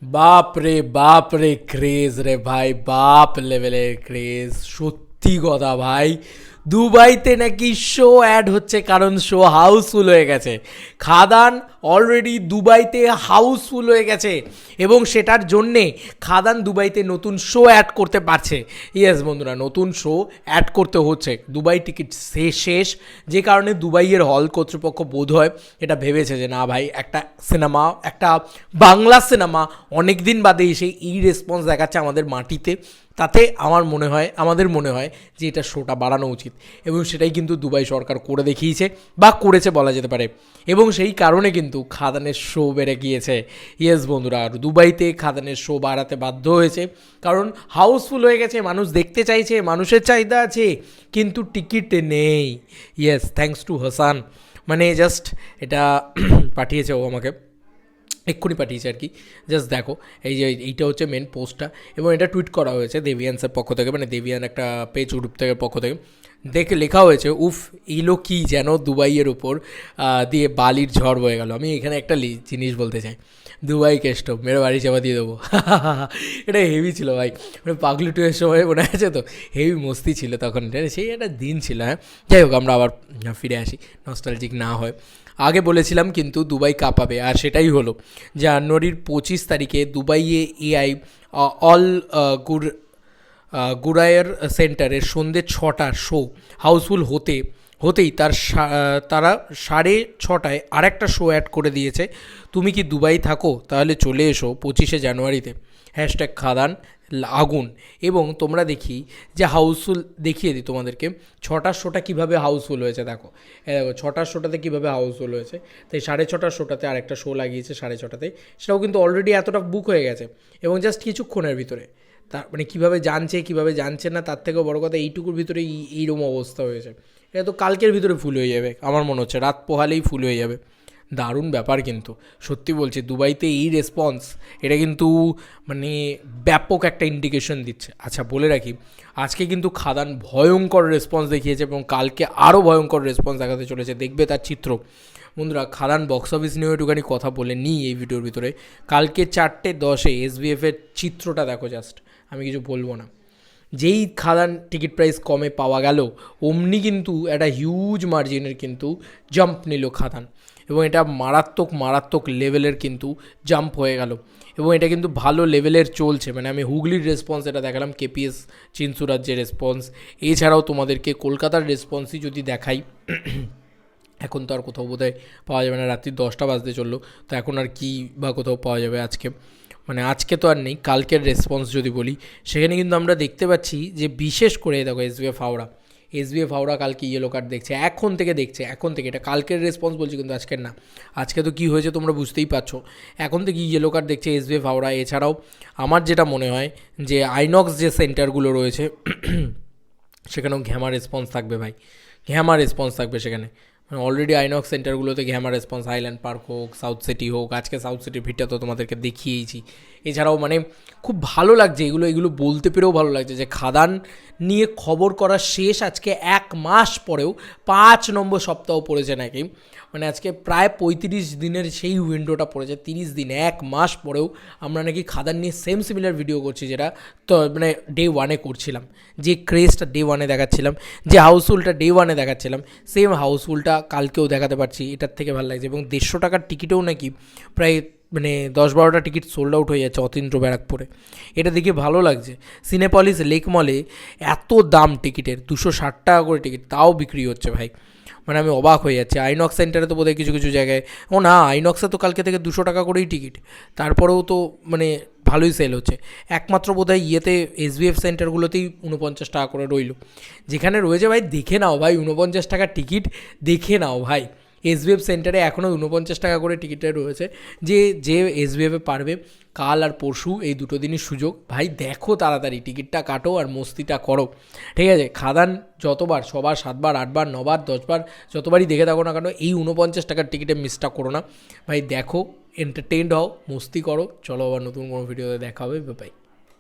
বাপ রে ক্রেজ রে ভাই, বাপ লেভেলের ক্রেজ। সত্যি কথা ভাই, দুবাইতে নাকি শো অ্যাড হচ্ছে কারণ শো হাউসফুল হয়ে গেছে। খাদান অলরেডি দুবাইতে হাউসফুল হয়ে গেছে এবং সেটার জন্যে খাদান দুবাইতে নতুন শো অ্যাড করতে পারছে। ইয়েস বন্ধুরা, নতুন শো অ্যাড করতে হচ্ছে। দুবাই টিকিট শেষ, যে কারণে দুবাইয়ের হল কর্তৃপক্ষ বোধ হয় এটা ভেবেছে যে না ভাই, একটা সিনেমা, একটা বাংলা সিনেমা অনেক দিন বাদে এসে এই রেসপন্স দেখাচ্ছে আমাদের মাটিতে, তাতে আমাদের মনে হয় যে এটা শোটা বাড়ানো উচিত এবং সেটাই কিন্তু দুবাই সরকার করে দেখিয়েছে বা করেছে বলা যেতে পারে। এবং সেই কারণে কিন্তু খাদানের শো বেড়ে গিয়েছে। ইয়েস বন্ধুরা, আর দুবাইতে খাদানের শো বাড়াতে বাধ্য হয়েছে কারণ হাউসফুল হয়ে গেছে, মানুষ দেখতে চাইছে, মানুষের চাহিদা আছে, কিন্তু টিকিট নেই। ইয়েস, থ্যাঙ্কস টু হাসান, মানে জাস্ট এটা পাঠিয়েছে ও আমাকে, এক্ষুনি পাঠিয়েছে আর কি। জাস্ট দেখো, এই যে এইটা হচ্ছে মেন পোস্টটা এবং এটা টুইট করা হয়েছে দেবিয়ান্সের পক্ষ থেকে, মানে দেবিয়ান একটা পেজ গ্রুপ থেকে পক্ষ থেকে। দেখে লেখা হয়েছে, উফ এলো কি যেন দুবাইয়ের উপর দিয়ে বালির ঝড় বয়ে গেল। আমি এখানে একটা জিনিস বলতে চাই, দুবাই কেষ্ট মেরে বাড়ি চাপা দিয়ে দেবো। এটা হেভি ছিল ভাই, মানে পাগলু টুয়ের সময় মনে আছে তো, হেভি মস্তি ছিল তখন, সেই একটা দিন ছিল। হ্যাঁ, যাই হোক, আমরা আবার ফিরে আসি, নস্টালজিক না হয়। আগে বলেছিলাম কিন্তু দুবাই কাঁপাবে, আর সেটাই হলো। জানুয়ারির 25 তারিখে দুবাইয়ে এআই অল গুড গুরায়ের সেন্টারের সন্ধ্যে 6টার শো হাউসফুল হতেই তারা 6:30টায় আরেকটা শো অ্যাড করে দিয়েছে। তুমি কি দুবাই থাকো, তাহলে চলে এসো 25শে জানুয়ারিতে, #খাদান আগুন। এবং তোমরা দেখি যে হাউসফুল, দেখিয়ে দিই তোমাদেরকে 6টার শোটা কীভাবে হাউসফুল হয়েছে। দেখো 6টার শোটাতে কীভাবে হাউসফুল হয়েছে, তাই 6:30টার শোটাতে আরেকটা শো লাগিয়েছে 6:30টাতে, সেটাও কিন্তু অলরেডি এতটা বুক হয়ে গেছে এবং জাস্ট কিছুক্ষণের ভিতরে, তার মানে কীভাবে জানছে না, তার থেকেও বড় কথা এইটুকুর ভিতরে এইরকম অবস্থা হয়েছে। এটা তো কালকের ভিতরে ফুল হয়ে যাবে আমার মনে হচ্ছে, রাত পোহালেই ফুল হয়ে যাবে। দারুণ ব্যাপার কিন্তু, সত্যি বলছি, দুবাইতে এই রেসপন্স, এটা কিন্তু মানে ব্যাপক একটা ইন্ডিকেশন দিচ্ছে। আচ্ছা বলে রাখি, আজকে কিন্তু খাদান ভয়ঙ্কর রেসপন্স দেখিয়েছে এবং কালকে আরও ভয়ঙ্কর রেসপন্স দেখাতে চলেছে, দেখবে তার চিত্র। বন্ধুরা, খাদান বক্স অফিস নিয়েও একটুখানি কথা বলে নিই এই ভিডিওর ভিতরে। কালকে 4:10 এসবিএফের চিত্রটা দেখো জাস্ট, আমি কিছু বলবো না। যেই খাদান টিকিট প্রাইস কমে পাওয়া গেল, অমনি কিন্তু একটা হিউজ মার্জিনের কিন্তু জাম্প নিল খাদান এবং এটা মারাত্মক লেভেলের কিন্তু জাম্প হয়ে গেল এবং এটা কিন্তু ভালো লেভেলের চলছে। মানে আমি হুগলির রেসপন্স এটা দেখালাম, কেপিএস চিনসুরার যে রেসপন্স, এছাড়াও তোমাদেরকে কলকাতার রেসপন্সই যদি দেখাই, এখন তো আর কোথাও বোধহয় পাওয়া যাবে না, রাত্রি 10টা বাজতে চললো, তো এখন আর কি বা কোথাও পাওয়া যাবে আজকে, মানে আজকে তো আর নেই। কালকের রেসপন্স যদি বলি, সেখানে কিন্তু আমরা দেখতে পাচ্ছি যে বিশেষ করে দেখো এসবিএফ হাওড়া কালকে ইয়েলো কার্ড দেখছে, এখন থেকে এটা কালকের রেসপন্স বলছি কিন্তু আজকের না। আজকে তো কী হয়েছে তোমরা বুঝতেই পারছো, এখন থেকে ইয়েলো কার্ড দেখছে এসবিএফ হাওড়া। এছাড়াও আমার যেটা মনে হয় যে আইনক্স যে সেন্টারগুলো রয়েছে সেখানেও ঘ্যামা রেসপন্স থাকবে ভাই, ঘ্যামা রেসপন্স থাকবে সেখানে। মানে অলরেডি আইনক্স সেন্টারগুলোতে ঘ্যামা রেসপন্স, হাইল্যান্ড পার্ক হোক, সাউথ সিটি হোক, আজকে সাউথ সিটির ভিড়টা তো তোমাদেরকে দেখিয়েছি। এছাড়াও মানে খুব ভালো লাগছে এগুলো বলতে পেরেও ভালো লাগছে যে খাদান নিয়ে খবর করা শেষ আজকে 1 মাস পরেও, 5 নম্বর সপ্তাহ পড়েছে নাকি, মানে আজকে প্রায় 35 দিনের সেই উইন্ডোটা পড়েছে, 30 দিন, 1 মাস পরেও আমরা নাকি খাদান নিয়ে সিমিলার ভিডিও করছি, যেটা তো মানে ডে 1-এ করছিলাম, যে ক্রেজটা ডে 1-এ দেখাচ্ছিলাম, যে হাউসফুলটা ডে 1-এ দেখাচ্ছিলাম, সেম হাউসফুলটা কালকেও দেখাতে পারছি। এটার থেকে ভালো লাগছে এবং 150 টাকার টিকিটেও নাকি প্রায় মানে 10-12টা টিকিট সোল্ড আউট হয়ে যাচ্ছে অতীন্দ্র ব্যারাকপুরে, এটা দেখে ভালো লাগছে। সিনেপলিস লেক মলে এত দাম টিকিটের, 260 টাকা করে টিকিট, তাও বিক্রি হচ্ছে ভাই, মানে আমি অবাক হয়ে যাচ্ছি। আইনক্স সেন্টারে তো বোধহয় কিছু জায়গায়, ও না, আইনক্সে তো কালকে থেকে 200 টাকা করেই টিকিট, তারপরেও তো মানে ভালোই সেল হচ্ছে। একমাত্র বোধহয় ইয়েতে এসবিএফ সেন্টারগুলোতেই 49 টাকা করে রইল, যেখানে রয়েছে ভাই দেখে নাও ভাই, 49 টাকার টিকিট দেখে নাও ভাই। এসবিএফ সেন্টারে এখনও 49 টাকা করে টিকিটে রয়েছে। যে এসবিএফে পারবে, কাল আর পরশু এই 2 দিনই সুযোগ ভাই, দেখো তাড়াতাড়ি টিকিটটা কাটো আর মস্তিটা করো, ঠিক আছে। খাদান যতবার, 6বার, 7বার, 8বার, 9বার, 10বার, যতবারই দেখে থাকো না কেন, এই 49 টাকার টিকিটে মিসটা করো না ভাই, দেখো, এন্টারটেইনড হও, মস্তি করো। চলো আবার নতুন কোনো ভিডিওতে দেখা হবে, বাই।